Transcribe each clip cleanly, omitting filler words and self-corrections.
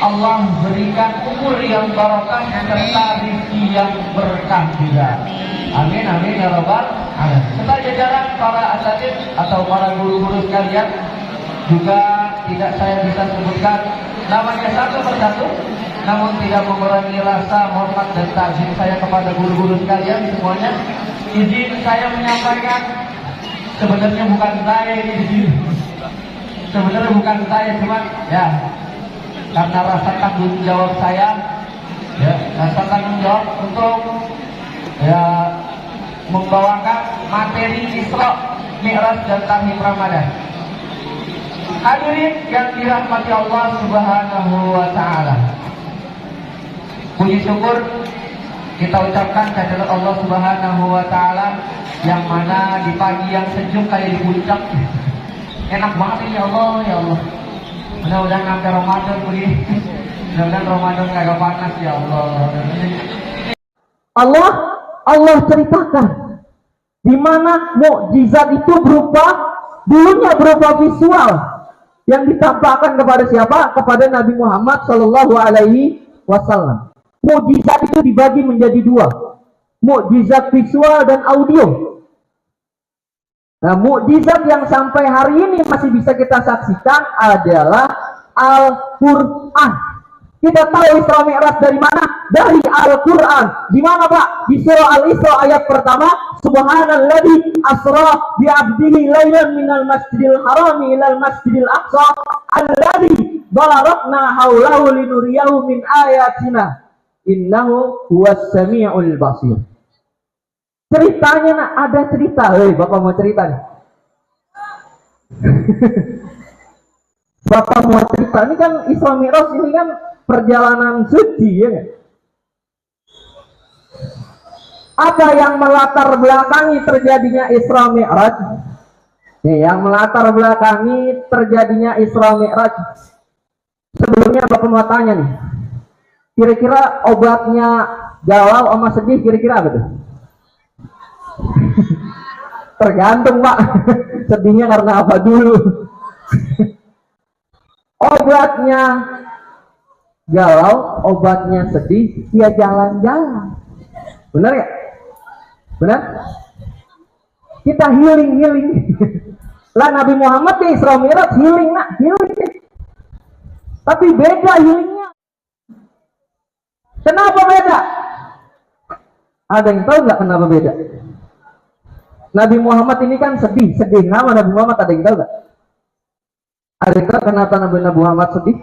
Allah berikan umur yang barokah serta rezeki yang berkah juga. Amin amin ya rabbal alamin. Serta jajaran para asatidz atau para guru-guru sekalian, juga tidak saya bisa sebutkan namanya satu persatu, namun tidak mengurangi rasa hormat dan takzim saya kepada guru-guru sekalian semuanya. Izin saya menyampaikan, sebenarnya bukan saya ini di sini. Sebenarnya bukan saya, cuma ya karena rasa tanggung jawab saya, ya rasa tanggung jawab untuk ya membawakan materi Isra Mi'raj dan Tarhib Ramadan. Hadirin yang dirahmati Allah Subhanahu wa taala. Puji syukur kita ucapkan kehadirat Allah Subhanahu wa taala yang mana di pagi yang sejuk kayak di puncak. Enak banget ini ya Allah, ya Allah. Mudah-mudahan sampai Ramadan begini. Mudah-mudahan Ramadan kagak panas ya Allah. Allah ceritakan di mana mukjizat itu dulunya berupa visual yang ditampakkan kepada siapa? Kepada Nabi Muhammad Shallallahu Alaihi Wasallam. Mukjizat itu dibagi menjadi dua, mukjizat visual dan audio. Nah, mukjizat yang sampai hari ini masih bisa kita saksikan adalah Al-Quran. Kita tahu Isra Mi'raj dari mana? Dari Al-Quran. Di mana Pak? Di surah Al-Isra ayat pertama, Subhanalladzi asra bi'abdihi lailan minal masjidil harami ilal masjidil aqsa alladzi barakna haulahu linuriyahu min ayatina innahu huwas sami'ul basir. Ceritanya ada cerita. Hei, Bapak mau cerita nih? Bapak mau cerita, ini kan Isra Mi'raj ini kan perjalanan suci ya kan? Apa yang melatar belakangi terjadinya Isra Mi'raj? Nih, yang melatar belakangi terjadinya Isra Mi'raj. Sebelumnya Bapak mau tanya nih, kira-kira obatnya galau sama sedih kira-kira apa tuh? Tergantung Pak. Sedihnya karena apa dulu? Obatnya galau, obatnya sedih, ya jalan-jalan. Benar ya? Benar? Kita healing. Lah Nabi Muhammad di Isra Mi'raj healing nak, healing. Tapi beda healingnya. Kenapa beda? Ada yang tahu nggak kenapa beda? Nabi Muhammad ini kan sedih. Nama Nabi Muhammad ada yang tahu nggak? Ada yang tahu kenapa Nabi Muhammad sedih?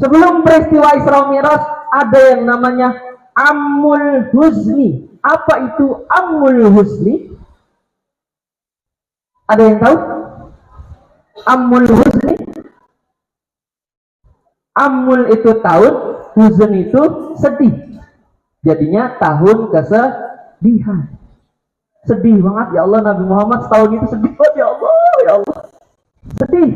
Sebelum peristiwa Isra Mi'raj ada yang namanya Ammul Huzni. Apa itu Ammul Huzni? Ada yang tahu? Ammul Huzni. Ammul itu tahun, Huzn itu sedih. Jadinya tahun kesedihan. Sedih banget ya Allah, Nabi Muhammad setahun itu sedih banget ya Allah, ya Allah. Sedih.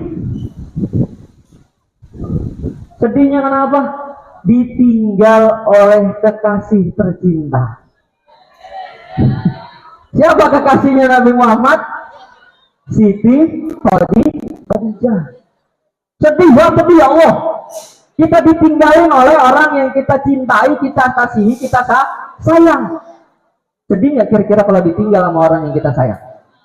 Sedihnya kenapa? Ditinggal oleh kekasih tercinta. Siapa kekasihnya Nabi Muhammad? Siti Khadijah. Sedih banget ya Allah. Kita ditinggalin oleh orang yang kita cintai, kita kasihi, kita sayang. Sedih nggak kira-kira kalau ditinggal sama orang yang kita sayang?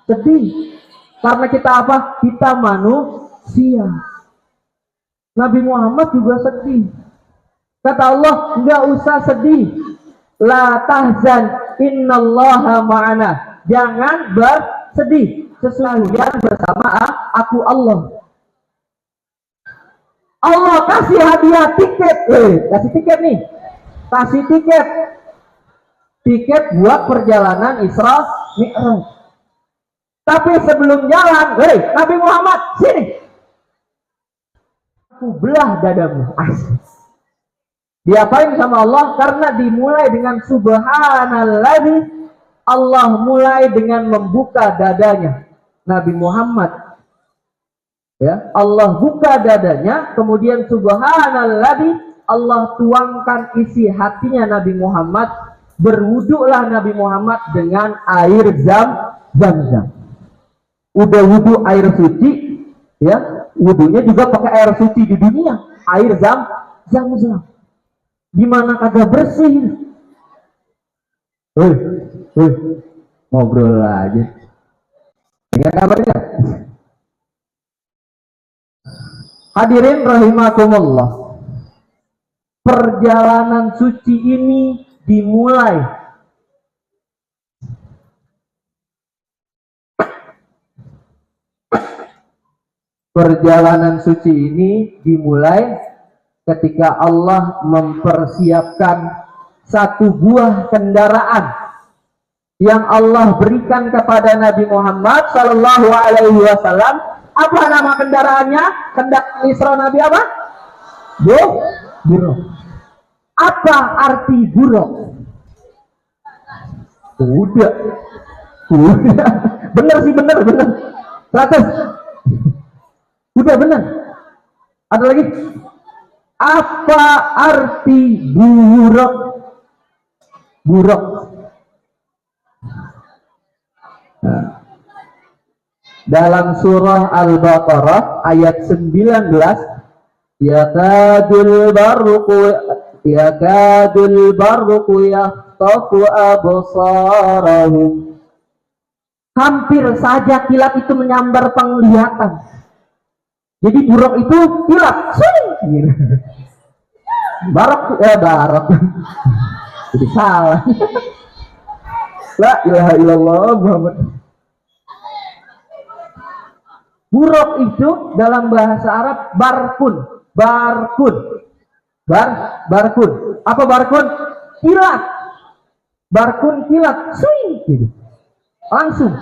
Sedih. Karena kita apa? Kita manusia. Nabi Muhammad juga sedih. Kata Allah, nggak usah sedih. La tahzan, innallaha ma'ana. Jangan bersedih. Sesungguhnya bersama aku Allah. Allah kasih hadiah tiket. Kasih tiket nih. Kasih tiket. Tiket buat perjalanan Isra Mi'raj. Tapi sebelum jalan, Nabi Muhammad, sini. Aku belah dadamu. Asik. Diapain sama Allah? Karena dimulai dengan Subhanalladzi. Allah mulai dengan membuka dadanya Nabi Muhammad. Ya, Allah buka dadanya, kemudian Subhanalladzi, Allah tuangkan isi hatinya Nabi Muhammad. Berwudulah Nabi Muhammad dengan air Zam-Zam. Udah wudu air suci, ya, wudunya juga pakai air suci di dunia, air Zam-zam. Gimana kagak bersih? Ngobrol aja. Ingat kabarnya? Hadirin rahimakumullah. Perjalanan suci ini dimulai ketika Allah mempersiapkan satu buah kendaraan yang Allah berikan kepada Nabi Muhammad Sallallahu Alaihi Wasallam. Apa nama kendaraannya? Kendaraan Isra Nabi apa? Buruk. Apa arti buruk? Udah. Bener. 100. Udah bener. Ada lagi? Apa arti buruk? Nah, dalam surah Al-Baqarah ayat 19, yakadul barqu yahtafu absarahum. Hampir saja kilat itu menyambar penglihatan. Jadi buruk itu kilat. Barok. Jadi salah. La ilaha illallah Muhammad. Buruk itu dalam bahasa Arab barkun. Apa barkun? Kilat. Barkun kilat. Gitu. Langsung.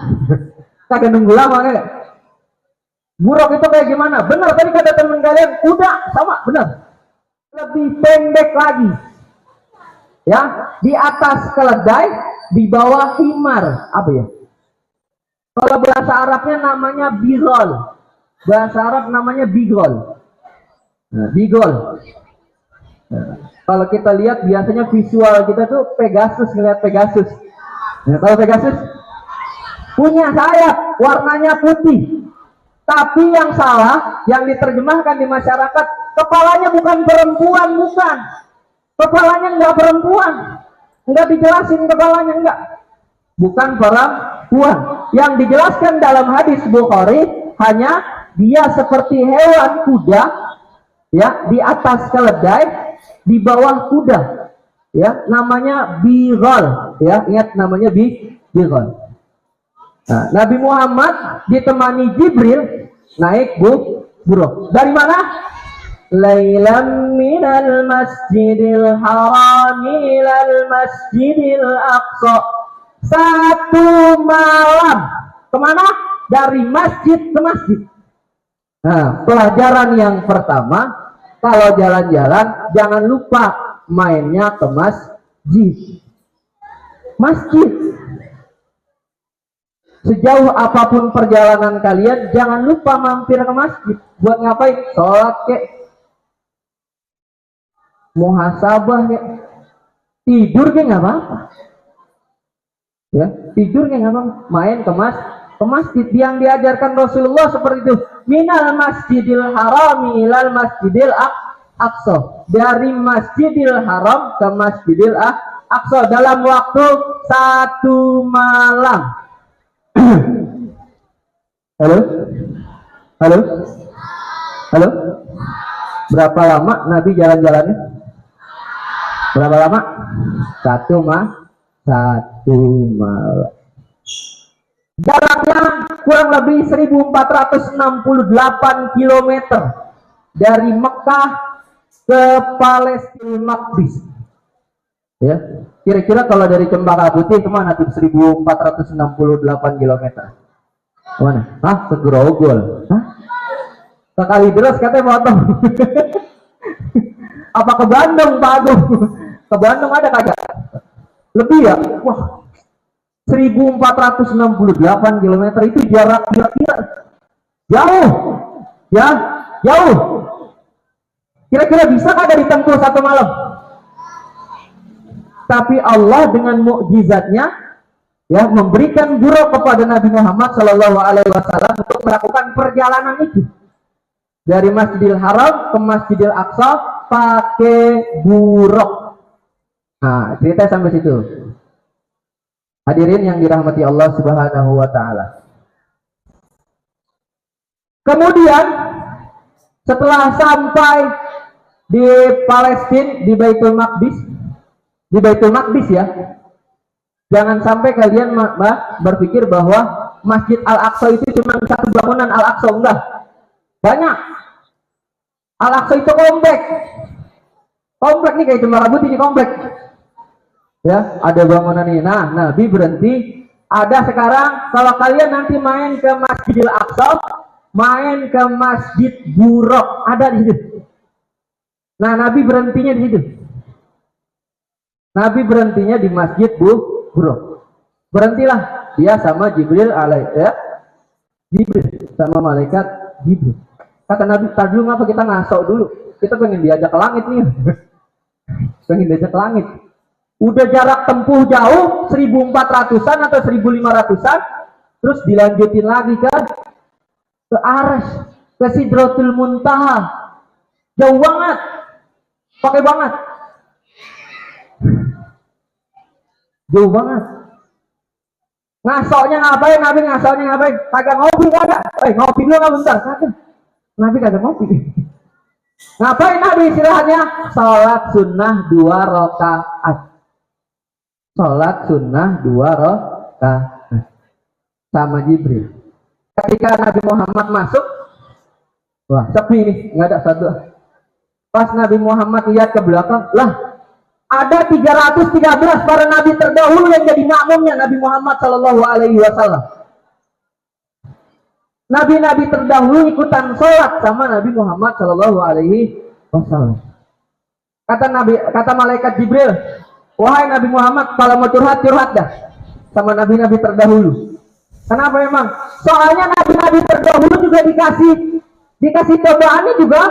Kagak nunggu lama kan? Buruk itu kayak gimana? Benar tadi kata teman kalian, kuda sama, benar. Lebih pendek lagi. Ya, di atas keledai, di bawah himar. Apa ya? Kalau bahasa Arabnya namanya bigol. Bahasa Arab namanya bigol. Nah, bigol. Nah, kalau kita lihat biasanya visual kita tuh Pegasus, ngeliat Pegasus. Nah, tahu Pegasus? Punya sayap, warnanya putih. Tapi yang salah, yang diterjemahkan di masyarakat, kepalanya bukan perempuan, bukan. Kepalanya enggak perempuan. Enggak dijelasin kepalanya, enggak. Bukan perempuan. Yang dijelaskan dalam hadis Bukhari, hanya dia seperti hewan kuda, ya, di atas keledai, di bawah kuda. Ya, namanya bigol. Ya, ingat namanya bigol. Nah, Nabi Muhammad ditemani Jibril naik buruk. Dari mana? Lailam minal masjidil haram ilal masjidil aqsa. Satu malam. Kemana? Dari masjid ke masjid. Nah, pelajaran yang pertama, kalau jalan-jalan jangan lupa mainnya ke masjid. Sejauh apapun perjalanan kalian, jangan lupa mampir ke masjid. Buat ngapain? Sholat kek, muhasabah kek, tidur kek nggak apa-apa. Ya, tidur kek nggak apa-apa. Main ke masjid. Yang diajarkan Rasulullah seperti itu. Minal masjidil haram ilal masjidil aqsa. Dari masjidil haram ke masjidil aqsa dalam waktu 1 malam. Halo. Berapa lama Nabi jalan-jalannya? Berapa lama? 1 malam. Jaraknya kurang lebih 1468 km dari Mekah ke Palestina Maqdis. Ya, kira-kira kalau dari Cempaka Putih kemana tuh 1468 km? Kemana? Ke Grogol. Ke Kalideres katanya potong. Apa ke Bandung, Pak Agung? Ke Bandung ada kagak? Lebih ya? Wah, 1468 km itu jarak kira-kira jauh. Ya, jauh. Kira-kira bisa kagak ditempuh 1 malam? Tapi Allah dengan mukjizatnya, ya, memberikan buruk kepada Nabi Muhammad Shallallahu Alaihi Wasallam untuk melakukan perjalanan itu dari Masjidil Haram ke Masjidil Aqsa pakai buruk. Nah, cerita sampai situ. Hadirin yang dirahmati Allah Subhanahu wa taala. Kemudian setelah sampai di Palestina, di Baitul Maqdis ya. Jangan sampai kalian berpikir bahwa Masjid Al-Aqsa itu cuma satu bangunan Al-Aqsa, enggak. Banyak. Al-Aqsa itu komplek. Komplek nih kayak Cemara Putih ini komplek. Ya, ada bangunan ini. Nah, Nabi berhenti. Ada sekarang kalau kalian nanti main ke Masjidil Aqsa, main ke Masjid Buraq, ada di situ. Nah, Nabi berhentinya di situ. Nabi berhentinya di Masjid Buraq. Berhentilah dia sama Jibril Jibril sama malaikat Jibril. Kata Nabi, "Tar dulu, ngapa kita ngasok dulu? Kita pengen diajak ke langit nih." Pengen diajak ke langit. Udah jarak tempuh jauh 1400-an atau 1500-an, terus dilanjutin lagi ke Arsy, ke Sidratul Muntaha. Jauh banget. Pakai banget. Jauh banget. Ngasoknya ngapain? Nabi ngasoknya ngapain? Kagak ngopi kagak. Ngopi dulu nggak bentar? Kagak. Nabi kagak ngopi. Ngapain Nabi istirahatnya? Sholat sunnah 2 rakaat. Sholat sunnah 2 rakaat sama Jibril. Ketika Nabi Muhammad masuk, wah sepi nih, nggak ada satu. Pas Nabi Muhammad lihat ke belakang, lah ada 313 para nabi terdahulu yang jadi makmumnya Nabi Muhammad Shallallahu Alaihi Wasallam. Nabi-nabi terdahulu ikutan sholat sama Nabi Muhammad Shallallahu Alaihi Wasallam. Kata malaikat Jibril, wahai Nabi Muhammad, kalau mau curhat dah sama nabi-nabi terdahulu. Kenapa emang? Soalnya nabi-nabi terdahulu juga dikasih cobaannya juga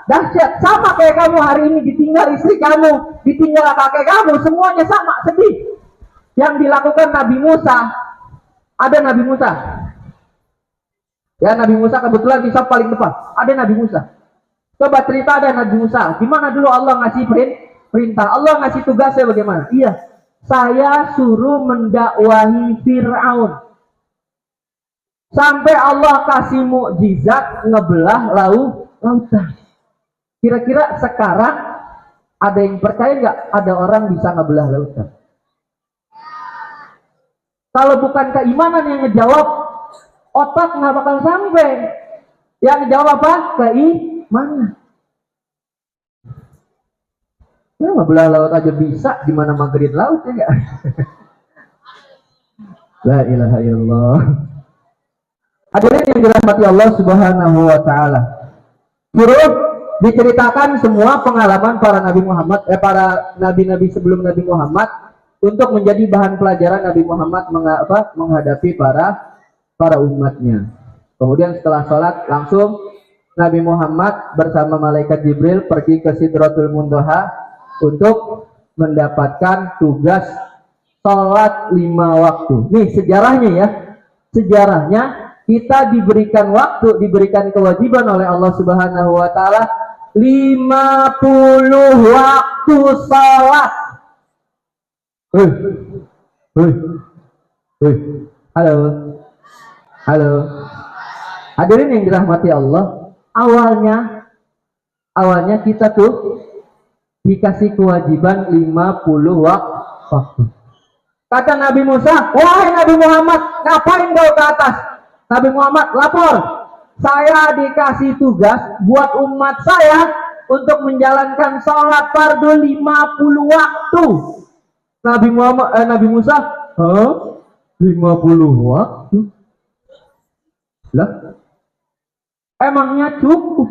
dahsyat. Sama kayak kamu hari ini ditinggal istri kamu, ditinggal kakek kamu, semuanya sama, sedih. Yang dilakukan Nabi Musa, ada Nabi Musa. Ya, Nabi Musa kebetulan di saf paling depan. Ada Nabi Musa. Coba cerita ada Nabi Musa. Gimana dulu Allah ngasih perintah? Allah ngasih tugasnya bagaimana? Iya, saya suruh mendakwahi Fir'aun. Sampai Allah kasih mukjizat ngebelah lautan. Kira-kira sekarang ada yang percaya nggak ada orang bisa ngebelah lautan? Kalau bukan keimanan yang ngejawab, otak nggak bakal sampai. Yang ngejawab apa? Keimanan. Ya, ngebelah laut aja bisa, gimana maghrib laut ya nggak? La ilaha illallah. Hadirin yang dirahmati Allah Subhanahu wa taala. Turut diceritakan semua pengalaman para Nabi Muhammad, para nabi-nabi sebelum Nabi Muhammad untuk menjadi bahan pelajaran Nabi Muhammad menghadapi para umatnya. Kemudian setelah sholat langsung Nabi Muhammad bersama malaikat Jibril pergi ke Sidratul Muntaha untuk mendapatkan tugas sholat 5 waktu. Nih sejarahnya ya, sejarahnya kita diberikan waktu, diberikan kewajiban oleh Allah Subhanahu wa taala 50 waktu salat. Halo. Halo. Hadirin yang dirahmati Allah, awalnya kita tuh dikasih kewajiban 50 waktu. Kata Nabi Musa, wahai Nabi Muhammad, ngapain kau ke atas? Nabi Muhammad lapor, saya dikasih tugas buat umat saya untuk menjalankan sholat fardu 50 waktu. Nabi Musa, 50 waktu? Lah, emangnya cukup?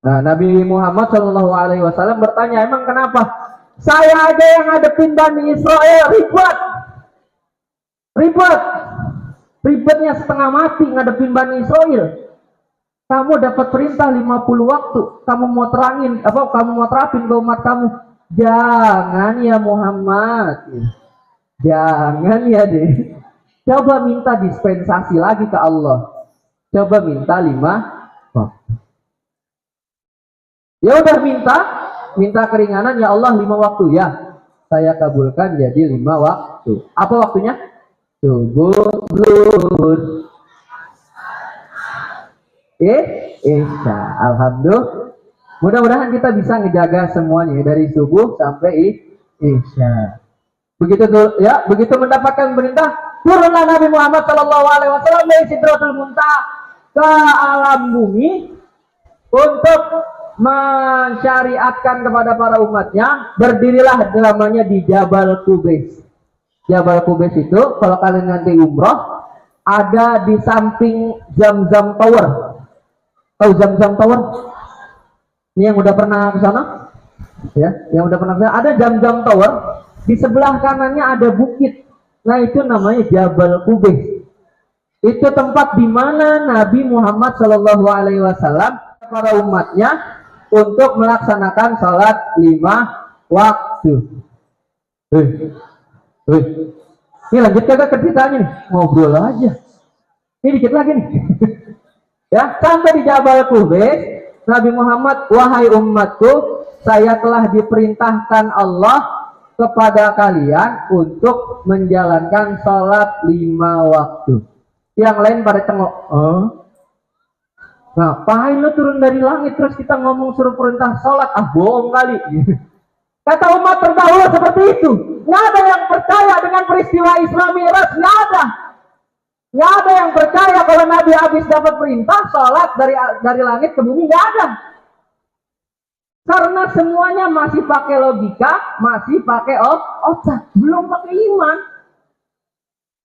Nah, Nabi Muhammad Shallallahu Alaihi Wasallam bertanya, emang kenapa? Saya aja yang ngadepin Bani Israel ribetnya setengah mati ngadepin Bani Israel. Kamu dapat perintah 50 waktu, kamu mau terapin ke umat kamu. Jangan ya Muhammad, jangan ya deh. Coba minta dispensasi lagi ke Allah. Coba minta 5 waktu. Ya udah minta keringanan, ya Allah 5 waktu ya. Saya kabulkan jadi 5 waktu. Apa waktunya? Subuh, zuhur, isya. Alhamdulillah. Mudah-mudahan kita bisa ngejaga semuanya dari subuh sampai isya. Begitu tuh ya, begitu mendapatkan perintah, turunlah Nabi Muhammad Shallallahu Alaihi Wasallam dari Sidratul Muntaha ke alam bumi untuk mensyariatkan kepada para umatnya. Berdirilah namanya di Jabal Qubais. Jabal Qubais itu kalau kalian nanti umroh ada di samping Zamzam Tower. Tahu Zamzam Tower? Ini yang udah pernah ke sana? Ya, yang udah pernah ke sana. Ada Zamzam Tower, di sebelah kanannya ada bukit. Nah, itu namanya Jabal Qubais. Itu tempat di mana Nabi Muhammad Shallallahu Alaihi Wasallam para umatnya untuk melaksanakan sholat 5 waktu. Ini lanjut kagak ceritanya nih? Ngobrol aja. Ini dikit lagi nih. Ya, sampai di Jabal Qubais, Nabi Muhammad, wahai umatku, saya telah diperintahkan Allah kepada kalian untuk menjalankan sholat 5 waktu. Yang lain pada tengok, ngapain lu turun dari langit terus kita ngomong suruh perintah sholat? Bohong kali. Kata umat terdahulu seperti itu. Nggak ada yang percaya dengan peristiwa Isra Mi'raj, nggak ada. Nggak ada yang percaya kalau Nabi habis dapat perintah sholat dari langit ke bumi, nggak ada. Karena semuanya masih pakai logika, masih pakai otak, belum pakai iman.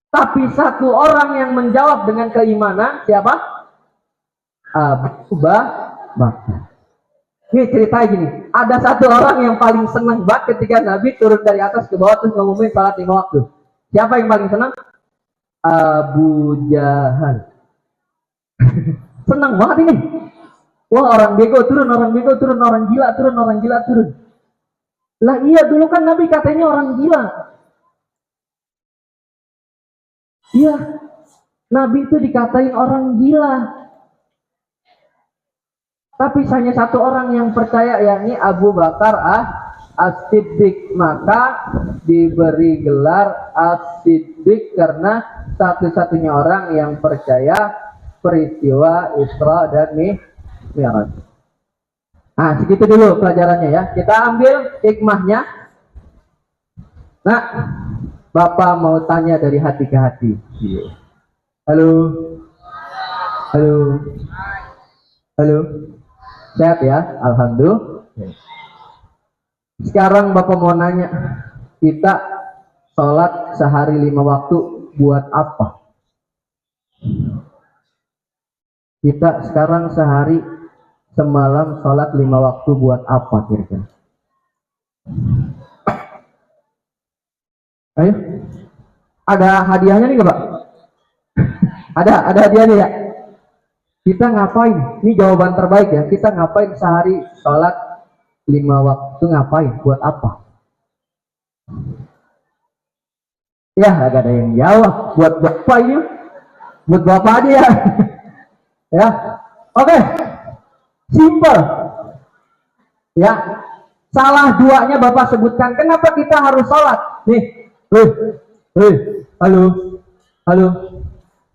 Tapi satu orang yang menjawab dengan keimanan, siapa? Abu Bakar. Ini ceritanya gini, ada satu orang yang paling senang banget ketika Nabi turun dari atas ke bawah terus ngomongin sholat 5 waktu. Siapa yang paling senang? Abu Jahal. Senang banget ini. Wah, orang bego turun, orang gila turun. Lah iya, dulu kan Nabi katanya orang gila. Iya, Nabi itu dikatain orang gila. Tapi hanya satu orang yang percaya, yakni Abu Bakar As-Siddiq. Maka diberi gelar As-Siddiq karena satu-satunya orang yang percaya peristiwa Isra dan Mi'raj. Nah, segitu dulu pelajarannya ya. Kita ambil hikmahnya. Nah, Bapak mau tanya dari hati ke hati. Halo. Sehat ya? Alhamdulillah. Sekarang Bapak mau nanya, kita sholat sehari 5 waktu buat apa? Kita sekarang sehari semalam sholat 5 waktu buat apa kira-kira? Ayo, ada hadiahnya nih nggak Pak? ada hadiahnya ya? Kita ngapain? Ini jawaban terbaik ya. Kita ngapain sehari sholat 5 waktu, ngapain? Buat apa? Ya, agak ada yang jawab. Buat bapak ini. Buat bapak dia. Ya. Oke. Simple. Ya. Salah duanya Bapak sebutkan. Kenapa kita harus sholat? Nih. Halo.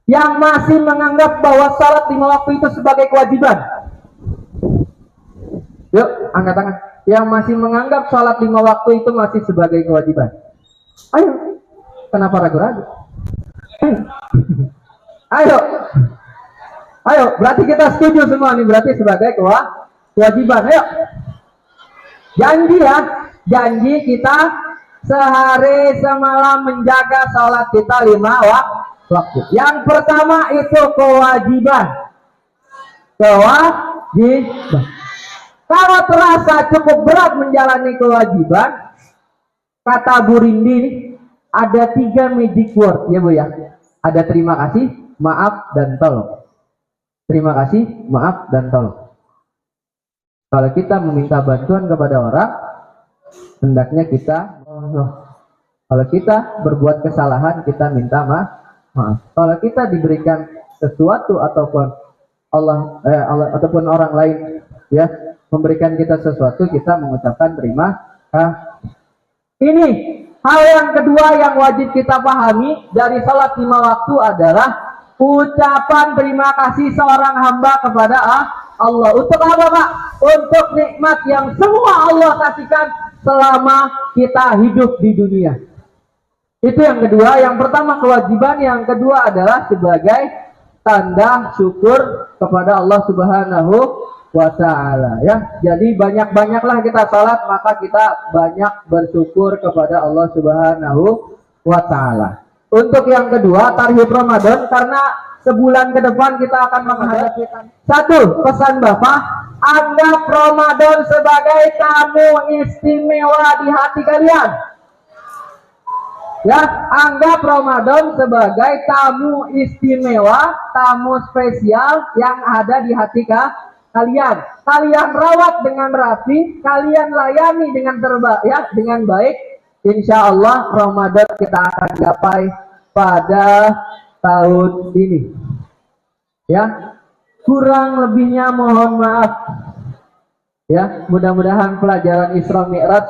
Yang masih menganggap bahwa sholat 5 waktu itu sebagai kewajiban. Yuk, angkat tangan. Yang masih menganggap sholat 5 waktu itu masih sebagai kewajiban. Ayo. Kenapa ragu-ragu? Ayo, berarti kita setuju semua nih, berarti sebagai kewajiban. Ayo. Janji kita sehari semalam menjaga sholat kita 5 waktu. Yang pertama itu kewajiban. Kalau terasa cukup berat menjalani kewajiban, kata Bu Rindi nih, ada 3 magic word ya Bu ya. Ada terima kasih, maaf, dan tolong. Terima kasih, maaf, dan tolong. Kalau kita meminta bantuan kepada orang, hendaknya kita kalau kita berbuat kesalahan, kita minta maaf. Kalau kita diberikan sesuatu ataupun Allah ataupun orang lain ya memberikan kita sesuatu, kita mengucapkan terima kasih. Ini hal yang kedua yang wajib kita pahami dari salat 5 waktu adalah ucapan terima kasih seorang hamba kepada Allah. Untuk apa, Pak? Untuk nikmat yang semua Allah kasihkan selama kita hidup di dunia. Itu yang kedua. Yang pertama kewajiban, yang kedua adalah sebagai tanda syukur kepada Allah Subhanahu wa ta'ala, ya. Jadi banyak-banyaklah kita salat, maka kita banyak bersyukur kepada Allah Subhanahu wa ta'ala. Untuk yang kedua, tarhib Ramadan, karena sebulan ke depan kita akan menghadapi. Satu, pesan Bapak, anggap Ramadan sebagai tamu istimewa di hati kalian. Ya, anggap Ramadan sebagai tamu istimewa, tamu spesial yang ada di hati kalian. Kalian rawat dengan rapi, kalian layani dengan dengan baik. Insya Allah Ramadan kita akan gapai pada tahun ini. Ya, kurang lebihnya mohon maaf. Ya, mudah-mudahan pelajaran Isra Mi'raj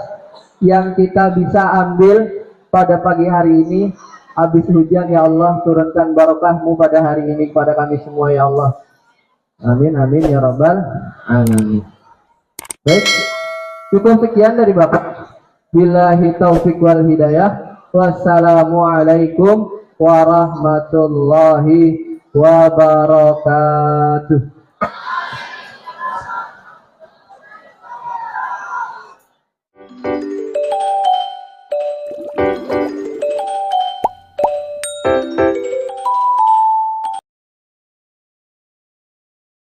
yang kita bisa ambil pada pagi hari ini, habis hujan ya Allah, turunkan barokahmu pada hari ini kepada kami semua ya Allah. Amin amin ya rabbal alamin. Baik, cukup sekian dari Bapak. Billahi taufiq wal hidayah. Wassalamualaikum warahmatullahi wabarakatuh.